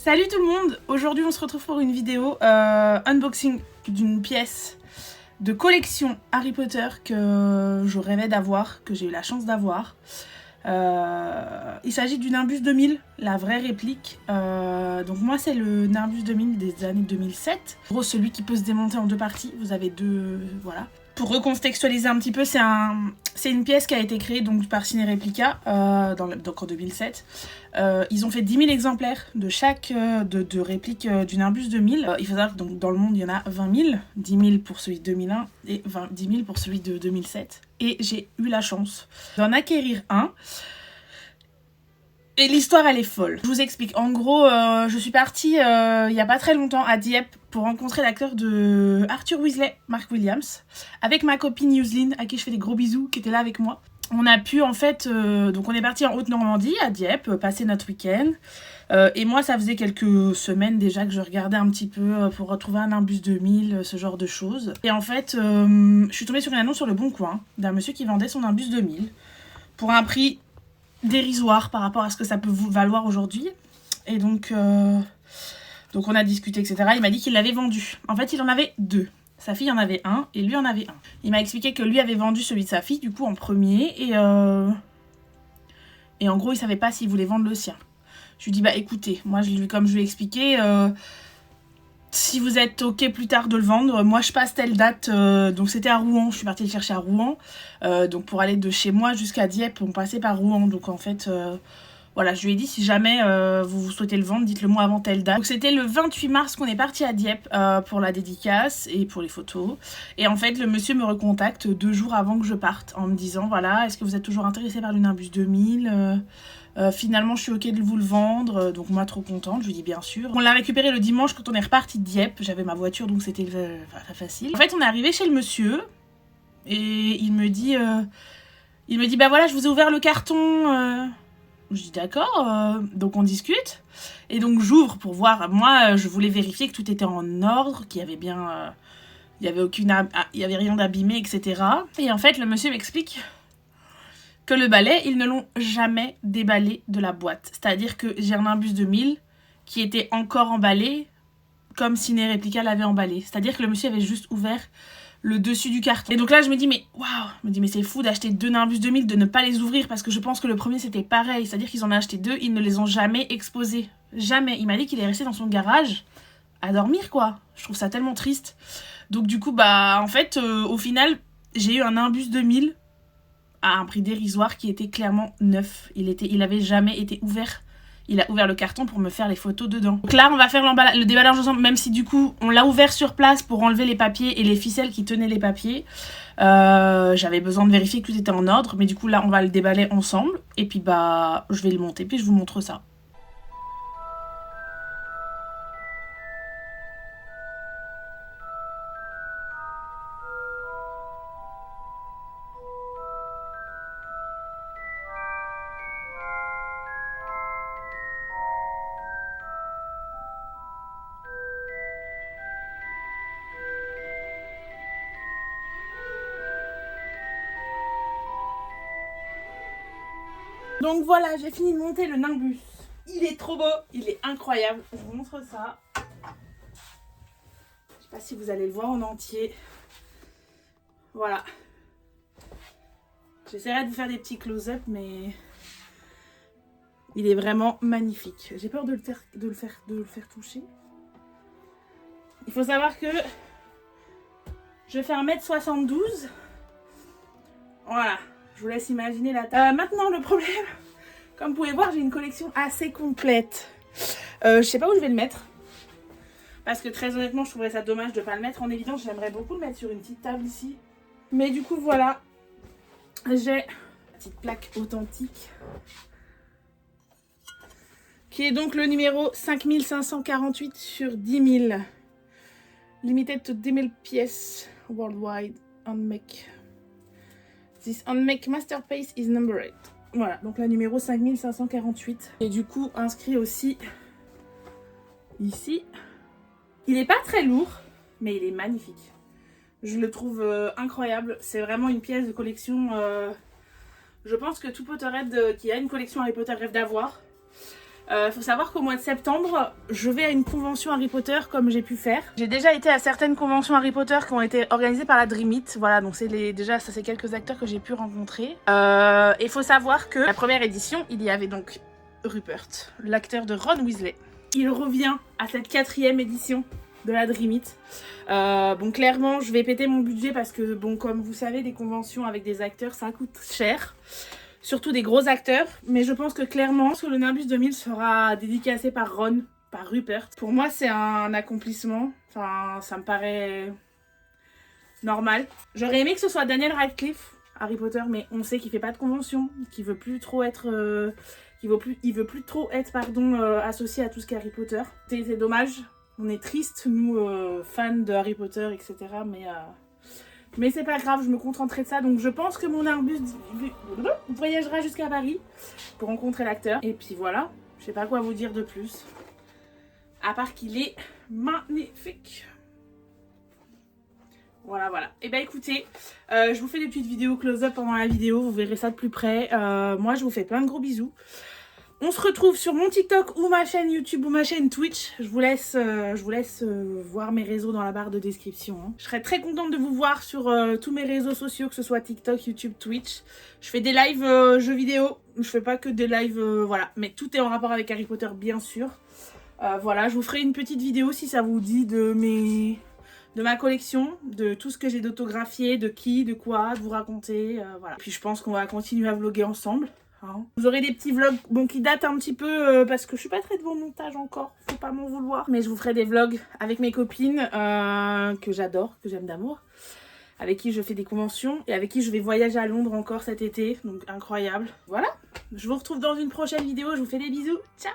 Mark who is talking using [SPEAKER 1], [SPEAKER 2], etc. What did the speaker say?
[SPEAKER 1] Salut tout le monde. Aujourd'hui on se retrouve pour une vidéo unboxing d'une pièce de collection Harry Potter que je rêvais d'avoir, que j'ai eu la chance d'avoir. Il s'agit du Nimbus 2000, la vraie réplique. Donc moi c'est le Nimbus 2000 des années 2007. En gros celui qui peut se démonter en deux parties, vous avez deux... voilà. Pour recontextualiser un petit peu, c'est une pièce qui a été créée donc, par Ciné Replica donc en 2007. Ils ont fait 10 000 exemplaires de chaque de répliques du Nimbus 2000. Il faut savoir que donc, dans le monde, il y en a 20 000. 10 000 pour celui de 2001 et 10 000 pour celui de 2007. Et j'ai eu la chance d'en acquérir un. Et l'histoire, elle est folle. Je vous explique. En gros, je suis partie il y a pas très longtemps à Dieppe pour rencontrer l'acteur de Arthur Weasley, Mark Williams, avec ma copine Yuslin, à qui je fais des gros bisous, qui était là avec moi. On a pu en fait, donc on est parti en Haute-Normandie, à Dieppe, passer notre week-end. Et moi, ça faisait quelques semaines déjà que je regardais un petit peu pour retrouver un Nimbus 2000, ce genre de choses. Et en fait, je suis tombée sur une annonce sur le Bon Coin d'un monsieur qui vendait son Nimbus 2000 pour un prix dérisoire par rapport à ce que ça peut vous valoir aujourd'hui. Et donc on a discuté, etc. Il m'a dit qu'il l'avait vendu. En fait, il en avait deux. Sa fille en avait un et lui en avait un. Il m'a expliqué que lui avait vendu celui de sa fille, du coup, en premier. Et en gros, il savait pas s'il voulait vendre le sien. Je lui dis, bah écoutez, moi, comme je lui ai expliqué, si vous êtes ok plus tard de le vendre, moi je passe telle date, donc c'était à Rouen, je suis partie le chercher à Rouen, donc pour aller de chez moi jusqu'à Dieppe, on passait par Rouen, donc en fait, voilà, je lui ai dit si jamais vous souhaitez le vendre, dites-le moi avant telle date. Donc c'était le 28 mars qu'on est parti à Dieppe pour la dédicace et pour les photos, et en fait le monsieur me recontacte 2 jours avant que je parte, en me disant voilà, est-ce que vous êtes toujours intéressé par le Nimbus 2000 finalement je suis ok de vous le vendre, donc moi trop contente, je lui dis bien sûr. On l'a récupéré le dimanche quand on est reparti de Dieppe, j'avais ma voiture donc c'était facile. En fait on est arrivé chez le monsieur et il me dit bah voilà je vous ai ouvert le carton. Je dis d'accord, donc on discute et donc j'ouvre pour voir, moi je voulais vérifier que tout était en ordre, qu'il y avait bien, il y avait rien d'abîmé, etc. Et en fait le monsieur m'explique que le balai, ils ne l'ont jamais déballé de la boîte. C'est-à-dire que j'ai un Nimbus 2000 qui était encore emballé comme Ciné Replica l'avait emballé. C'est-à-dire que le monsieur avait juste ouvert le dessus du carton. Et donc là, je me dis, mais waouh, je me dis, mais c'est fou d'acheter 2 Nimbus 2000, de ne pas les ouvrir, parce que je pense que le premier, c'était pareil. C'est-à-dire qu'ils en ont acheté 2, ils ne les ont jamais exposés. Jamais. Il m'a dit qu'il est resté dans son garage à dormir, quoi. Je trouve ça tellement triste. Donc du coup, bah, en fait, au final, j'ai eu un Nimbus 2000 à un prix dérisoire qui était clairement neuf. Il avait jamais été ouvert. Il a ouvert le carton pour me faire les photos dedans. Donc là, on va faire le déballage ensemble, même si du coup, on l'a ouvert sur place pour enlever les papiers et les ficelles qui tenaient les papiers. J'avais besoin de vérifier que tout était en ordre, mais du coup, là, on va le déballer ensemble. Et puis, bah, je vais le monter, puis je vous montre ça. Donc voilà, j'ai fini de monter le Nimbus. Il est trop beau, il est incroyable. Je vous montre ça. Je sais pas si vous allez le voir en entier. Voilà. J'essaierai de vous faire des petits close-up, mais il est vraiment magnifique. J'ai peur de le faire toucher. Il faut savoir que je fais 1m72. Voilà. Je vous laisse imaginer la taille. Maintenant, le problème, comme vous pouvez voir, j'ai une collection assez complète. Je sais pas où je vais le mettre. Parce que très honnêtement, je trouverais ça dommage de ne pas le mettre en évidence. J'aimerais beaucoup le mettre sur une petite table ici. Mais du coup, voilà. J'ai une petite plaque authentique. Qui est donc le numéro 5548 sur 10 000. Limited to 10 000 pièces worldwide on make. This on-make masterpiece is numbered. Voilà, donc la numéro 5548. Et du coup, inscrit aussi ici. Il n'est pas très lourd, mais il est magnifique. Je le trouve incroyable. C'est vraiment une pièce de collection. Je pense que tout Potterhead qui a une collection Harry Potter rêve d'avoir. Faut savoir qu'au mois de septembre, je vais à une convention Harry Potter comme j'ai pu faire. J'ai déjà été à certaines conventions Harry Potter qui ont été organisées par la Dream It. Voilà, donc déjà ça c'est quelques acteurs que j'ai pu rencontrer. Et faut savoir que la première édition, il y avait donc Rupert, l'acteur de Ron Weasley. Il revient à cette 4e édition de la Dream It. Bon, clairement, je vais péter mon budget parce que, bon, comme vous savez, des conventions avec des acteurs, ça coûte cher. Surtout des gros acteurs, mais je pense que clairement, le Nimbus 2000 sera dédicacé par Ron, par Rupert. Pour moi, c'est un accomplissement. Enfin, ça me paraît normal. J'aurais aimé que ce soit Daniel Radcliffe, Harry Potter, mais on sait qu'il fait pas de convention, qu'il veut plus trop être, associé à tout ce qui est Harry Potter. C'est dommage. On est triste, nous, fans de Harry Potter, etc. Mais c'est pas grave, je me contenterai de ça. Donc je pense que mon Nimbus voyagera jusqu'à Paris pour rencontrer l'acteur. Et puis voilà, je sais pas quoi vous dire de plus. À part qu'il est magnifique. Voilà. Et bah écoutez, je vous fais des petites vidéos close-up pendant la vidéo. Vous verrez ça de plus près. Moi, je vous fais plein de gros bisous. On se retrouve sur mon TikTok ou ma chaîne YouTube ou ma chaîne Twitch. Je vous laisse voir mes réseaux dans la barre de description. Hein. Je serais très contente de vous voir sur tous mes réseaux sociaux, que ce soit TikTok, YouTube, Twitch. Je fais des lives jeux vidéo. Je fais pas que des lives, voilà. Mais tout est en rapport avec Harry Potter, bien sûr. Voilà, je vous ferai une petite vidéo si ça vous dit de ma collection, de tout ce que j'ai d'autographié, de qui, de quoi, de vous raconter. Voilà. Puis je pense qu'on va continuer à vlogger ensemble. Vous aurez des petits vlogs qui datent un petit peu parce que je suis pas très de bon montage encore, faut pas m'en vouloir. Mais je vous ferai des vlogs avec mes copines que j'adore, que j'aime d'amour, avec qui je fais des conventions et avec qui je vais voyager à Londres encore cet été, donc incroyable. Voilà, je vous retrouve dans une prochaine vidéo, je vous fais des bisous, ciao.